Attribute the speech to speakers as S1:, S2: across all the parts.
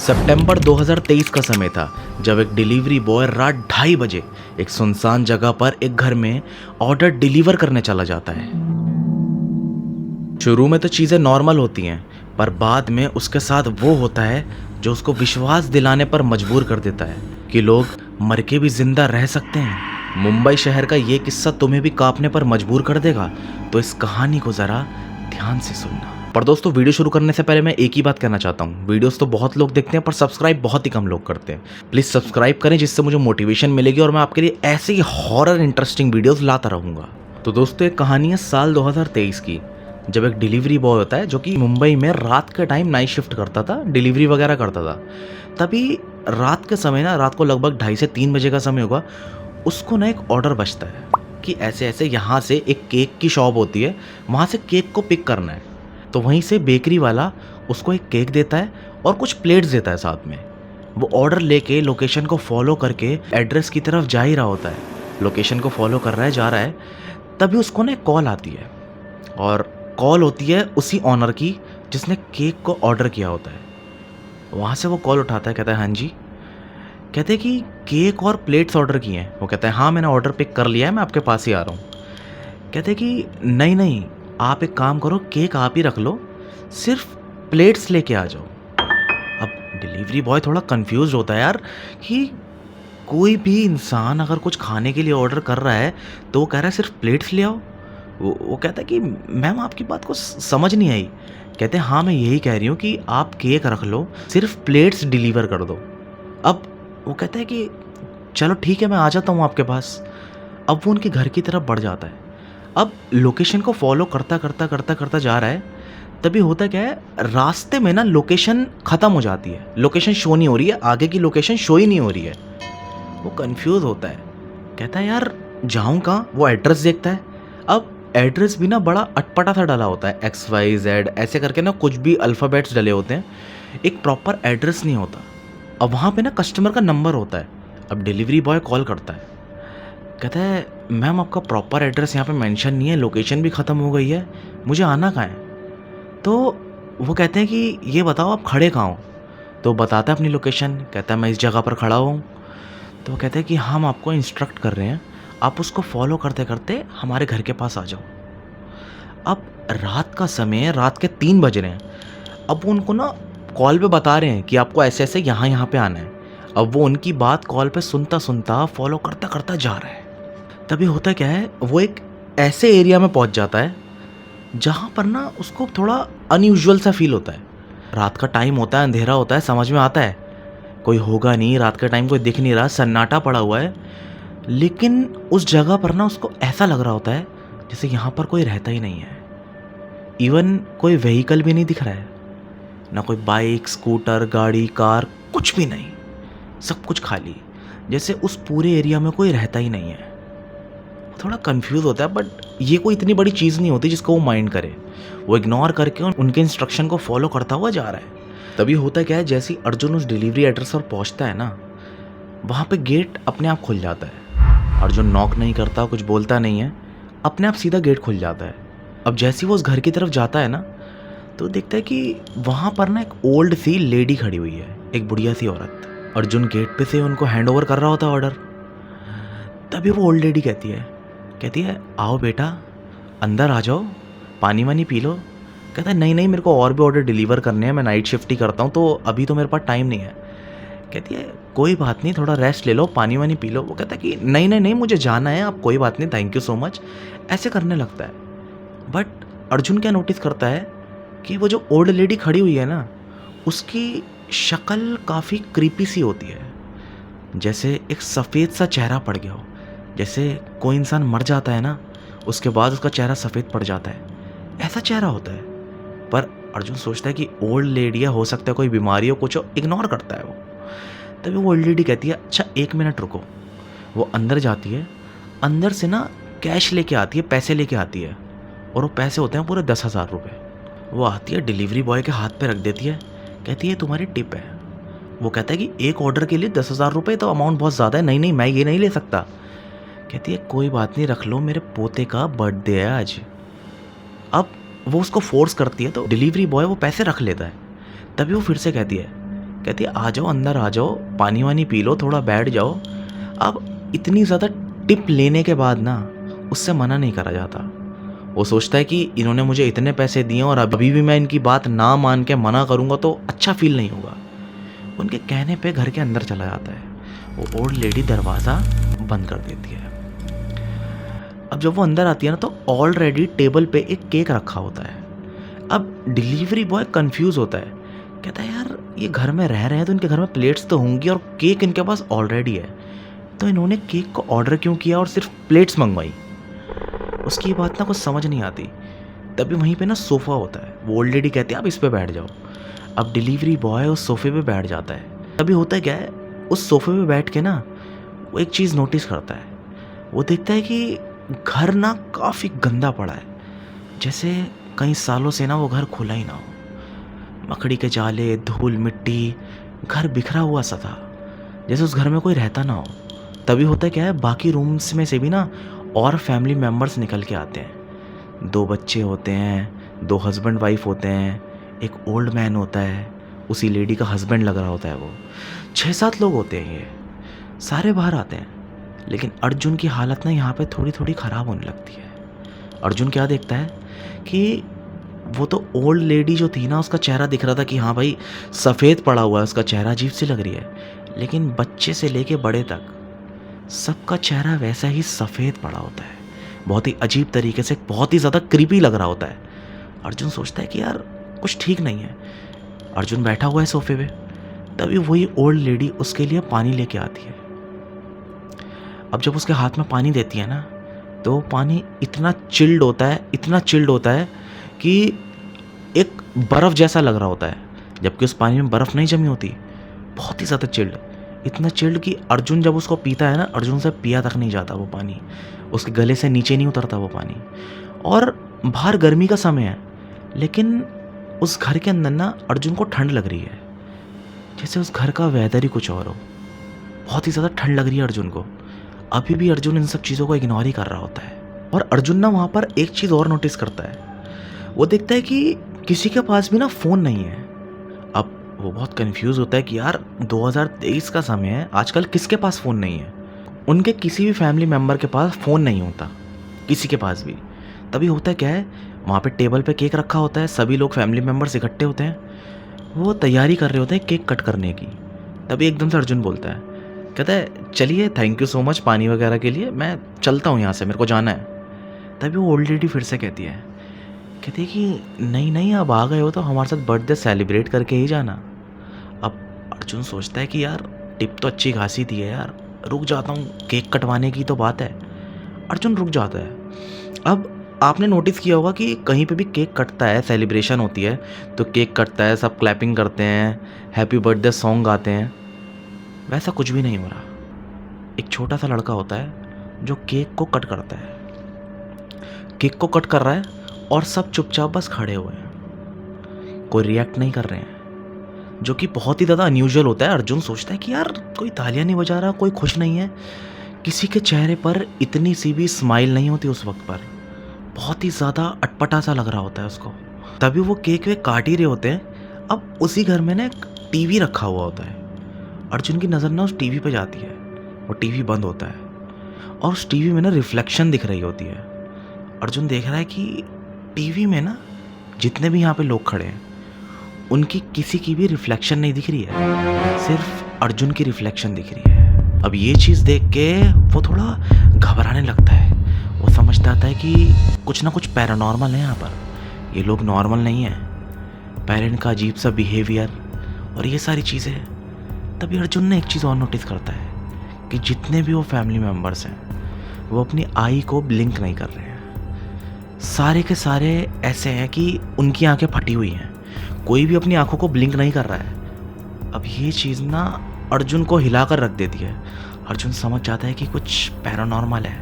S1: सितंबर 2023 का समय था जब एक डिलीवरी बॉय रात 2:30 बजे एक सुनसान जगह पर एक घर में ऑर्डर डिलीवर करने चला जाता है। शुरू में तो चीज़ें नॉर्मल होती हैं, पर बाद में उसके साथ वो होता है जो उसको विश्वास दिलाने पर मजबूर कर देता है कि लोग मर के भी जिंदा रह सकते हैं। मुंबई शहर का ये किस्सा तुम्हें भी कांपने पर मजबूर कर देगा, तो इस कहानी को ज़रा ध्यान से सुनना। पर दोस्तों, वीडियो शुरू करने से पहले मैं एक ही बात कहना चाहता हूँ। वीडियोस तो बहुत लोग देखते हैं पर सब्सक्राइब बहुत ही कम लोग करते हैं। प्लीज़ सब्सक्राइब करें, जिससे मुझे मोटिवेशन मिलेगी और मैं आपके लिए ऐसे ही हॉरर इंटरेस्टिंग वीडियोस लाता रहूँगा। तो दोस्तों, एक कहानी है साल 2023 की, जब एक डिलीवरी बॉय होता है जो कि मुंबई में रात के टाइम नाइट शिफ्ट करता था, डिलीवरी वगैरह करता था। तभी रात के समय ना, रात को लगभग 2:30 से 3 बजे का समय होगा, उसको ना एक ऑर्डर बचता है कि ऐसे ऐसे यहाँ से एक केक की शॉप होती है, वहाँ से केक को पिक करना है। तो वहीं से बेकरी वाला उसको एक केक देता है और कुछ प्लेट्स देता है साथ में। वो ऑर्डर लेके लोकेशन को फॉलो करके एड्रेस की तरफ जा ही रहा होता है। लोकेशन को फॉलो कर रहा है, जा रहा है, तभी उसको ना एक कॉल आती है, और कॉल होती है उसी ऑनर की जिसने केक को ऑर्डर किया होता है। वहाँ से वो कॉल उठाता है, कहता है हाँ जी। कहते हैं कि केक और प्लेट्स ऑर्डर किए हैं। वो कहता है हाँ, मैंने ऑर्डर पिक कर लिया है, मैं आपके पास ही आ रहा हूँ। कहते हैं कि नहीं नहीं, आप एक काम करो, केक आप ही रख लो, सिर्फ प्लेट्स लेके आ जाओ। अब डिलीवरी बॉय थोड़ा कंफ्यूज होता है यार, कि कोई भी इंसान अगर कुछ खाने के लिए ऑर्डर कर रहा है तो वो कह रहा है सिर्फ प्लेट्स ले आओ। वो कहता है कि मैम, आपकी बात को समझ नहीं आई। कहते हैं हाँ, मैं यही कह रही हूँ कि आप केक रख लो, सिर्फ प्लेट्स डिलीवर कर दो। अब वो कहता है कि चलो ठीक है, मैं आ जाता हूँ आपके पास। अब वो उनके घर की तरफ बढ़ जाता है। अब लोकेशन को फॉलो करता करता करता करता जा रहा है। तभी होता क्या है, रास्ते में ना लोकेशन ख़त्म हो जाती है, लोकेशन शो नहीं हो रही है, आगे की लोकेशन शो ही नहीं हो रही है। वो कंफ्यूज होता है, कहता है यार जाऊँ कहाँ। वो एड्रेस देखता है। अब एड्रेस भी ना बड़ा अटपटा सा डाला होता है, XYZ ऐसे करके ना, कुछ भी अल्फ़ाबेट्स डले होते हैं, एक प्रॉपर एड्रेस नहीं होता। अब वहाँ पे ना कस्टमर का नंबर होता है। अब डिलीवरी बॉय कॉल करता है, कहता है मैम, आपका प्रॉपर एड्रेस यहाँ पे मेंशन नहीं है, लोकेशन भी ख़त्म हो गई है, मुझे आना कहाँ है। तो वो कहते हैं कि ये बताओ आप खड़े कहाँ हो। तो बताता है अपनी लोकेशन, कहता है मैं इस जगह पर खड़ा हूँ। तो वो कहते हैं कि हम आपको इंस्ट्रक्ट कर रहे हैं, आप उसको फॉलो करते करते हमारे घर के पास आ जाओ। अब रात का समय है, रात के 3 बज रहे हैं। अब वो उनको ना कॉल पे बता रहे हैं कि आपको ऐसे ऐसे यहाँ यहाँ पे आना है। अब वो उनकी बात कॉल पे सुनता सुनता फॉलो करता करता जा रहा है। तभी होता क्या है, वो एक ऐसे एरिया में पहुंच जाता है जहाँ पर ना उसको थोड़ा अनयूजुअल सा फील होता है। रात का टाइम होता है, अंधेरा होता है, समझ में आता है कोई होगा नहीं, रात का टाइम कोई दिख नहीं रहा, सन्नाटा पड़ा हुआ है। लेकिन उस जगह पर ना उसको ऐसा लग रहा होता है जैसे यहाँ पर कोई रहता ही नहीं है। इवन कोई व्हीकल भी नहीं दिख रहा है, ना कोई बाइक, स्कूटर, गाड़ी, कार, कुछ भी नहीं। सब कुछ खाली, जैसे उस पूरे एरिया में कोई रहता ही नहीं है। थोड़ा कंफ्यूज होता है, बट ये कोई इतनी बड़ी चीज़ नहीं होती जिसको वो माइंड करे। वो इग्नोर करके उनके इंस्ट्रक्शन को फॉलो करता हुआ जा रहा है। तभी होता क्या है, जैसे ही अर्जुन उस डिलीवरी एड्रेस पर पहुंचता है ना, वहाँ पे गेट अपने आप खुल जाता है। अर्जुन नॉक नहीं करता, कुछ बोलता नहीं है, अपने आप सीधा गेट खुल जाता है। अब जैसे ही वो उस घर की तरफ जाता है ना, तो देखता है कि वहाँ पर ना एक ओल्ड सी लेडी खड़ी हुई है, एक बुढ़िया सी औरत। अर्जुन गेट पे से उनको हैंड ओवर कर रहा होता है ऑर्डर। तभी वो ओल्ड लेडी कहती है आओ बेटा, अंदर आ जाओ, पानी वानी पी लो। कहता है नहीं नहीं, मेरे को और भी ऑर्डर डिलीवर करने हैं, मैं नाइट शिफ्ट ही करता हूँ, तो अभी तो मेरे पास टाइम नहीं है। कहती है कोई बात नहीं, थोड़ा रेस्ट ले लो, पानी वानी पी लो। वो कहता है कि नहीं नहीं नहीं, मुझे जाना है, आप कोई बात नहीं, थैंक यू सो मच, ऐसे करने लगता है। बट अर्जुन क्या नोटिस करता है कि वो जो ओल्ड लेडी खड़ी हुई है ना, उसकी शक्ल काफ़ी क्रीपी सी होती है, जैसे एक सफ़ेद सा चेहरा पड़ गया हो। जैसे कोई इंसान मर जाता है ना, उसके बाद उसका चेहरा सफ़ेद पड़ जाता है, ऐसा चेहरा होता है। पर अर्जुन सोचता है कि ओल्ड लेडी है, हो सकता है कोई बीमारी हो, कुछ हो, इग्नोर करता है वो। तभी वो ओल्ड लेडी कहती है अच्छा 1 मिनट रुको। वो अंदर जाती है, अंदर से ना कैश लेके आती है, पैसे लेके आती है, और वो पैसे होते हैं पूरे 10,000 रुपये। वो आती है, डिलीवरी बॉय के हाथ पे रख देती है, कहती है तुम्हारी टिप है। वो कहता है कि एक ऑर्डर के लिए 10,000 रुपये तो अमाउंट बहुत ज़्यादा है, नहीं नहीं मैं ये नहीं ले सकता। कहती है कोई बात नहीं, रख लो, मेरे पोते का बर्थडे है आज। अब वो उसको फोर्स करती है, तो डिलीवरी बॉय वो पैसे रख लेता है। तभी वो फिर से कहती है कहती है आ जाओ अंदर आ जाओ, पानी वानी पी लो, थोड़ा बैठ जाओ। अब इतनी ज़्यादा टिप लेने के बाद ना उससे मना नहीं करा जाता। वो सोचता है कि इन्होंने मुझे इतने पैसे दिए और अभी भी मैं इनकी बात ना मान के मना करूँगा तो अच्छा फील नहीं होगा। उनके कहने पे घर के अंदर चला जाता है। वो ओल्ड लेडी दरवाज़ा बंद कर देती है। अब जब वो अंदर आती है ना तो ऑलरेडी टेबल पे एक केक रखा होता है। अब डिलीवरी बॉय कंफ्यूज होता है, कहता है यार ये घर में रह रहे हैं तो इनके घर में प्लेट्स तो होंगी और केक इनके पास ऑलरेडी है, तो इन्होंने केक को ऑर्डर क्यों किया और सिर्फ प्लेट्स मंगवाई। उसकी ये बात ना कुछ समझ नहीं आती। तभी वहीं पे ना सोफ़ा होता है। वो ओल्ड लेडी कहती है आप इस पे बैठ जाओ। अब डिलीवरी बॉय उस सोफ़े पे बैठ जाता है। तभी होता क्या है, उस सोफ़े पे बैठ के ना वो एक चीज़ नोटिस करता है। वो देखता है कि घर ना काफ़ी गंदा पड़ा है, जैसे कई सालों से ना वो घर खुला ही ना हो। मकड़ी के जाले, धूल मिट्टी, घर बिखरा हुआ सा था, जैसे उस घर में कोई रहता ना हो। तभी होता क्या है, बाकी रूम्स में से भी ना और फैमिली मेम्बर्स निकल के आते हैं। 2 बच्चे होते हैं, 2 हस्बैंड वाइफ होते हैं, एक ओल्ड मैन होता है, उसी लेडी का हस्बैंड लग रहा होता है वो। 6-7 लोग होते हैं। ये सारे बाहर आते हैं, लेकिन अर्जुन की हालत ना यहाँ पे थोड़ी थोड़ी ख़राब होने लगती है। अर्जुन क्या देखता है कि वो तो ओल्ड लेडी जो थी ना, उसका चेहरा दिख रहा था कि हाँ भाई सफ़ेद पड़ा हुआ है, उसका चेहरा अजीब सी लग रही है। लेकिन बच्चे से लेके बड़े तक सबका चेहरा वैसा ही सफ़ेद पड़ा होता है, बहुत ही अजीब तरीके से, बहुत ही ज़्यादा क्रीपी लग रहा होता है। अर्जुन सोचता है कि यार कुछ ठीक नहीं है। अर्जुन बैठा हुआ है सोफे पे। तभी वही ओल्ड लेडी उसके लिए पानी लेके आती है। अब जब उसके हाथ में पानी देती है ना, तो पानी इतना चिल्ड होता है, इतना चिल्ड होता है कि एक बर्फ़ जैसा लग रहा होता है, जबकि उस पानी में बर्फ़ नहीं जमी होती। बहुत ही ज़्यादा चिल्ड, इतना चिल्ड कि अर्जुन जब उसको पीता है ना, अर्जुन से पिया तक नहीं जाता वो पानी, उसके गले से नीचे नहीं उतरता वो पानी। और बाहर गर्मी का समय है, लेकिन उस घर के अंदर ना अर्जुन को ठंड लग रही है, जैसे उस घर का वेदर ही कुछ और हो। बहुत ही ज़्यादा ठंड लग रही है अर्जुन को। अभी भी अर्जुन इन सब चीज़ों को इग्नोर ही कर रहा होता है। और अर्जुन ना वहाँ पर एक चीज़ और नोटिस करता है। वो देखता है कि किसी के पास भी ना फ़ोन नहीं है। अब वो बहुत कंफ्यूज होता है कि यार 2023 का समय है, आजकल किसके पास फ़ोन नहीं है। उनके किसी भी फैमिली मेम्बर के पास फ़ोन नहीं होता, किसी के पास भी। तभी होता क्या है, वहाँ पे टेबल पे केक रखा होता है, सभी लोग फैमिली मेम्बर्स इकट्ठे होते हैं, वो तैयारी कर रहे होते हैं केक कट करने की। तभी एकदम से अर्जुन बोलता है, कहता है चलिए थैंक यू सो मच पानी वगैरह के लिए, मैं चलता हूँ यहाँ से, मेरे को जाना है। तभी वो ओल्ड लेडी फिर से कहती है कि नहीं नहीं, अब आ गए हो तो हमारे साथ बर्थडे सेलिब्रेट करके ही जाना। अब अर्जुन सोचता है कि यार टिप तो अच्छी खासी दी है यार, रुक जाता हूँ, केक कटवाने की तो बात है। अर्जुन रुक जाता है। अब आपने नोटिस किया होगा कि कहीं पे भी केक कटता है, सेलिब्रेशन होती है तो केक कटता है, सब क्लैपिंग करते हैं, हैप्पी बर्थडे सॉन्ग गाते हैं। वैसा कुछ भी नहीं हो रहा। एक छोटा सा लड़का होता है जो केक को कट करता है, केक को कट कर रहा है और सब चुपचाप बस खड़े हुए हैं, कोई रिएक्ट नहीं कर रहे हैं, जो कि बहुत ही ज़्यादा अनयूजुअल होता है। अर्जुन सोचता है कि यार कोई तालियां नहीं बजा रहा, कोई खुश नहीं है, किसी के चेहरे पर इतनी सी भी स्माइल नहीं होती उस वक्त पर, बहुत ही ज़्यादा अटपटा सा लग रहा होता है उसको। तभी वो केक वे काट ही रहे होते हैं। अब उसी घर में ना एक टीवी रखा हुआ होता है। अर्जुन की नज़र ना उस टीवी पे जाती है, वो टीवी बंद होता है और उस टीवी में ना रिफ्लेक्शन दिख रही होती है। अर्जुन देख रहा है कि टीवी में ना जितने भी यहाँ पे लोग खड़े हैं उनकी किसी की भी रिफ्लेक्शन नहीं दिख रही है, सिर्फ अर्जुन की रिफ्लेक्शन दिख रही है। अब ये चीज़ देख के वो थोड़ा घबराने लगता है। वो समझता आता है कि कुछ ना कुछ पैरानॉर्मल है यहाँ पर, ये लोग नॉर्मल नहीं है, पेरेंट का अजीब सा बिहेवियर और ये सारी चीज़ें। तभी अर्जुन ने एक चीज़ और नोटिस करता है कि जितने भी वो फैमिली मेम्बर्स हैं वो अपनी आई को ब्लिंक नहीं कर रहे हैं। सारे के सारे ऐसे हैं कि उनकी आंखें फटी हुई हैं, कोई भी अपनी आंखों को ब्लिंक नहीं कर रहा है। अब ये चीज़ ना अर्जुन को हिला कर रख देती है। अर्जुन समझ जाता है कि कुछ पैरानॉर्मल है।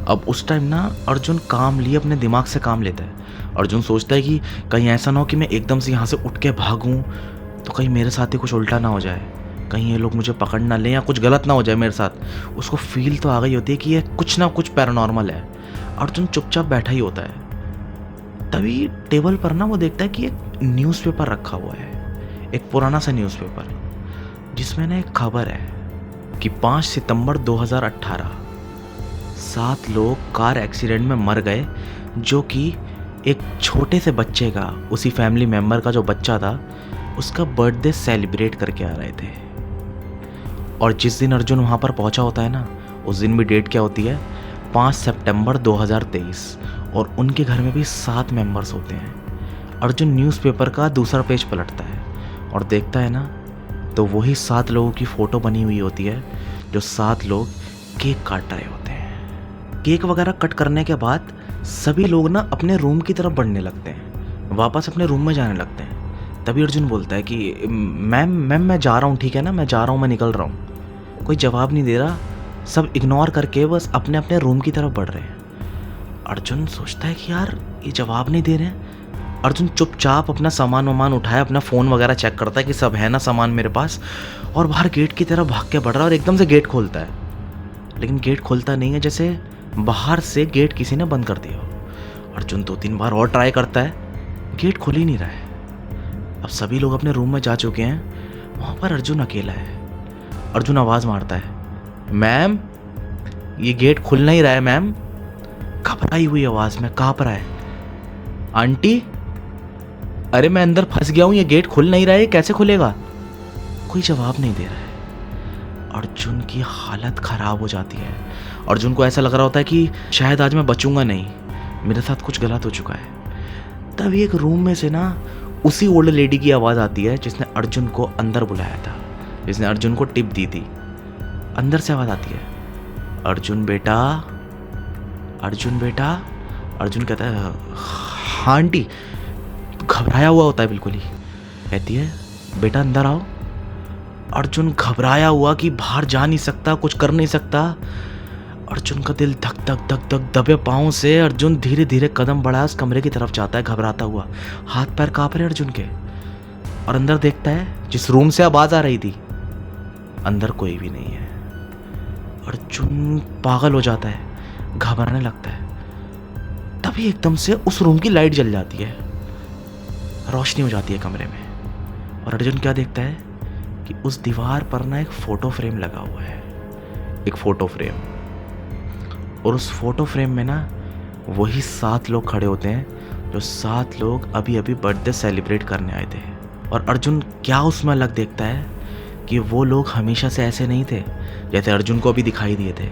S1: अब उस टाइम ना अर्जुन कामली अपने दिमाग से काम लेता है। अर्जुन सोचता है कि कहीं ऐसा ना हो कि मैं एकदम से यहाँ से उठ के भागूं तो कहीं मेरे साथ ही कुछ उल्टा ना हो जाए, कहीं ये लोग मुझे पकड़ ना लें या कुछ गलत ना हो जाए मेरे साथ। उसको फील तो आ गई होती है कि ये कुछ ना कुछ पैरानॉर्मल है। अर्जुन चुपचाप बैठा ही होता है। तभी टेबल पर ना वो देखता है कि एक न्यूज़पेपर रखा हुआ है, एक पुराना सा न्यूज़पेपर। जिसमें ना एक खबर है कि 5 सितंबर 2018 7 लोग कार एक्सीडेंट में मर गए, जो कि एक छोटे से बच्चे का, उसी फैमिली मेम्बर का जो बच्चा था, उसका बर्थडे सेलिब्रेट करके आ रहे थे। और जिस दिन अर्जुन वहाँ पर पहुँचा होता है ना, उस दिन भी डेट क्या होती है, 5 सितंबर 2023, और उनके घर में भी 7 मेंबर्स होते हैं। अर्जुन न्यूज़पेपर का दूसरा पेज पलटता है और देखता है ना, तो वही 7 लोगों की फ़ोटो बनी हुई होती है, जो 7 लोग केक काट रहे होते हैं। केक वगैरह कट करने के बाद सभी लोग ना अपने रूम की तरफ बढ़ने लगते हैं, वापस अपने रूम में जाने लगते हैं। तभी अर्जुन बोलता है कि मैम मैं जा रहा हूँ, ठीक है ना, मैं जा रहा हूँ, मैं निकल रहा हूँ। कोई जवाब नहीं दे रहा, सब इग्नोर करके बस अपने अपने रूम की तरफ बढ़ रहे हैं। अर्जुन सोचता है कि यार ये जवाब नहीं दे रहे हैं। अर्जुन चुपचाप अपना सामान वामान उठाया, अपना फ़ोन वगैरह चेक करता है कि सब है ना सामान मेरे पास, और बाहर गेट की तरफ भाग के बढ़ रहा है और एकदम से गेट खोलता है। लेकिन गेट खोलता नहीं है, जैसे बाहर से गेट किसी ने बंद कर दिया हो। अर्जुन 2-3 बार और ट्राई करता है, गेट खुल ही नहीं रहा है। अब सभी लोग अपने रूम में जा चुके हैं, वहाँ पर अर्जुन अकेला है। अर्जुन आवाज़ मारता है, मैम ये गेट खुल नहीं रहा है मैम। घबराई हुई आवाज़ में, काँप रहा है, आंटी अरे मैं अंदर फंस गया हूँ, ये गेट खुल नहीं रहा है, कैसे खुलेगा? कोई जवाब नहीं दे रहा है। अर्जुन की हालत ख़राब हो जाती है। अर्जुन को ऐसा लग रहा होता है कि शायद आज मैं बचूंगा नहीं, मेरे साथ कुछ गलत हो चुका है। तभी एक रूम में से ना उसी ओल्ड लेडी की आवाज़ आती है जिसने अर्जुन को अंदर बुलाया था, जिसने अर्जुन को टिप दी थी। अंदर से आवाज़ आती है, अर्जुन बेटा, अर्जुन बेटा। अर्जुन कहता है हाँ आंटी। घबराया हुआ होता है बिल्कुल ही। कहती है बेटा अंदर आओ। अर्जुन घबराया हुआ कि बाहर जा नहीं सकता, कुछ कर नहीं सकता। अर्जुन का दिल धक धक धक धक दबे पाँव से अर्जुन धीरे धीरे कदम बढ़ाया, उस कमरे की तरफ जाता है घबराता हुआ। हाथ पैर काँप रहे अर्जुन के। और अंदर देखता है जिस रूम से आवाज़ आ रही थी, अंदर कोई भी नहीं है। अर्जुन पागल हो जाता है, घबराने लगता है। तभी एकदम से उस रूम की लाइट जल जाती है, रोशनी हो जाती है कमरे में। और अर्जुन क्या देखता है कि उस दीवार पर ना एक फ़ोटो फ्रेम लगा हुआ है, एक फ़ोटो फ्रेम। और उस फोटो फ्रेम में ना वही 7 लोग खड़े होते हैं, जो 7 लोग अभी अभी बर्थडे सेलिब्रेट करने आए थे। और अर्जुन क्या उसमें अलग देखता है कि वो लोग हमेशा से ऐसे नहीं थे जैसे अर्जुन को अभी दिखाई दिए थे।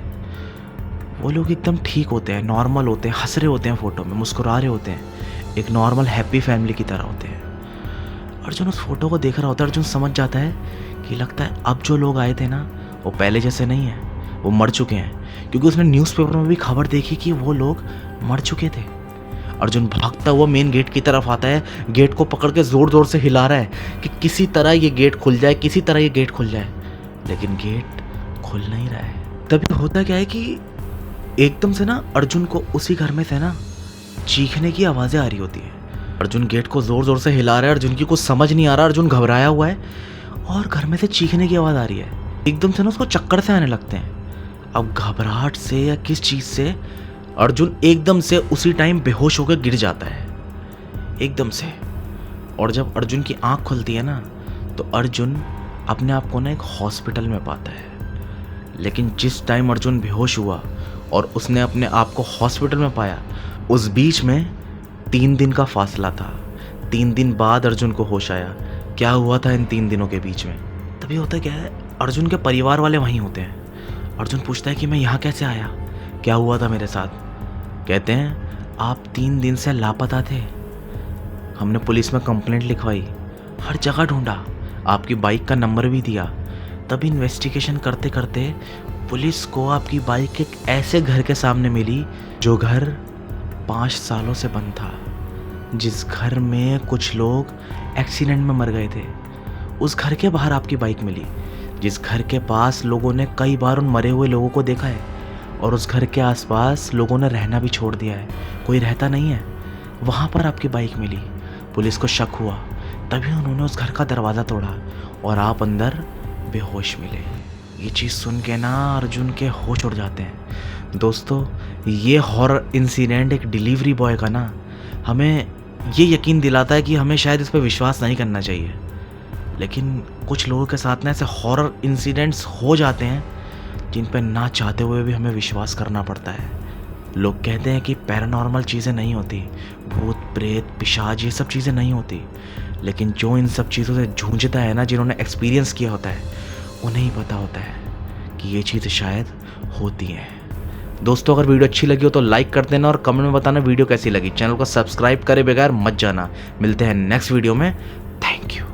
S1: वो लोग एकदम ठीक होते हैं, नॉर्मल होते हैं, हंस रहे होते हैं, फ़ोटो में मुस्कुरा रहे होते हैं, एक नॉर्मल हैप्पी फैमिली की तरह होते हैं। अर्जुन उस फोटो को देख रहा होता है। अर्जुन समझ जाता है कि लगता है अब जो लोग आए थे ना, वो पहले जैसे नहीं है, वो मर चुके हैं। क्योंकि उसने न्यूज़पेपर में भी खबर देखी कि वो लोग मर चुके थे। अर्जुन भागता हुआ मेन गेट की तरफ आता है, गेट को पकड़ के ज़ोर ज़ोर से हिला रहा है कि किसी तरह ये गेट खुल जाए, किसी तरह ये गेट खुल जाए। लेकिन गेट खुल नहीं रहा है। तभी होता क्या है कि एकदम से ना अर्जुन को उसी घर में से ना चीखने की आवाज़ें आ रही होती है। अर्जुन गेट को ज़ोर ज़ोर से हिला रहा है, अर्जुन की कुछ समझ नहीं आ रहा, अर्जुन घबराया हुआ है और घर में से चीखने की आवाज़ आ रही है। एकदम से ना उसको चक्कर से आने लगते हैं। अब घबराहट से या किस चीज़ से अर्जुन एकदम से उसी टाइम बेहोश होकर गिर जाता है, एकदम से। और जब अर्जुन की आँख खुलती है ना, तो अर्जुन अपने आप को ना एक हॉस्पिटल में पाता है। लेकिन जिस टाइम अर्जुन बेहोश हुआ और उसने अपने आप को हॉस्पिटल में पाया, उस बीच में 3 दिन का फासला था। 3 दिन बाद अर्जुन को होश आया। क्या हुआ था इन 3 दिनों के बीच में? तभी होता क्या है, अर्जुन के परिवार वाले वहीं होते हैं। अर्जुन पूछता है कि मैं यहाँ कैसे आया, क्या हुआ था मेरे साथ? कहते हैं आप 3 दिन से लापता थे। हमने पुलिस में कंप्लेंट लिखवाई, हर जगह ढूंढा, आपकी बाइक का नंबर भी दिया। तभी इन्वेस्टिगेशन करते करते पुलिस को आपकी बाइक एक ऐसे घर के सामने मिली जो घर 5 सालों से बंद था, जिस घर में कुछ लोग एक्सीडेंट में मर गए थे। उस घर के बाहर आपकी बाइक मिली, जिस घर के पास लोगों ने कई बार उन मरे हुए लोगों को देखा है। और उस घर के आसपास लोगों ने रहना भी छोड़ दिया है, कोई रहता नहीं है। वहाँ पर आपकी बाइक मिली। पुलिस को शक हुआ, तभी उन्होंने उस घर का दरवाज़ा तोड़ा और आप अंदर बेहोश मिले। ये चीज़ सुन के ना अर्जुन के होश उड़ जाते हैं। दोस्तों, ये हॉरर इंसिडेंट एक डिलीवरी बॉय का ना हमें ये यकीन दिलाता है कि हमें शायद इस पर विश्वास नहीं करना चाहिए। लेकिन कुछ लोगों के साथ ना ऐसे हॉरर इंसिडेंट्स हो जाते हैं जिन पर ना चाहते हुए भी हमें विश्वास करना पड़ता है। लोग कहते हैं कि पैरानॉर्मल चीज़ें नहीं होती, भूत प्रेत पिशाच ये सब चीज़ें नहीं होती, लेकिन जो इन सब चीज़ों से जूझता है ना, जिन्होंने एक्सपीरियंस किया होता है, उन्हें ही पता होता है कि ये चीज़ें शायद होती हैं। दोस्तों, अगर वीडियो अच्छी लगी हो तो लाइक कर देना और कमेंट में बताना वीडियो कैसी लगी। चैनल को सब्सक्राइब करे बगैर मत जाना। मिलते हैं नेक्स्ट वीडियो में। Thank you.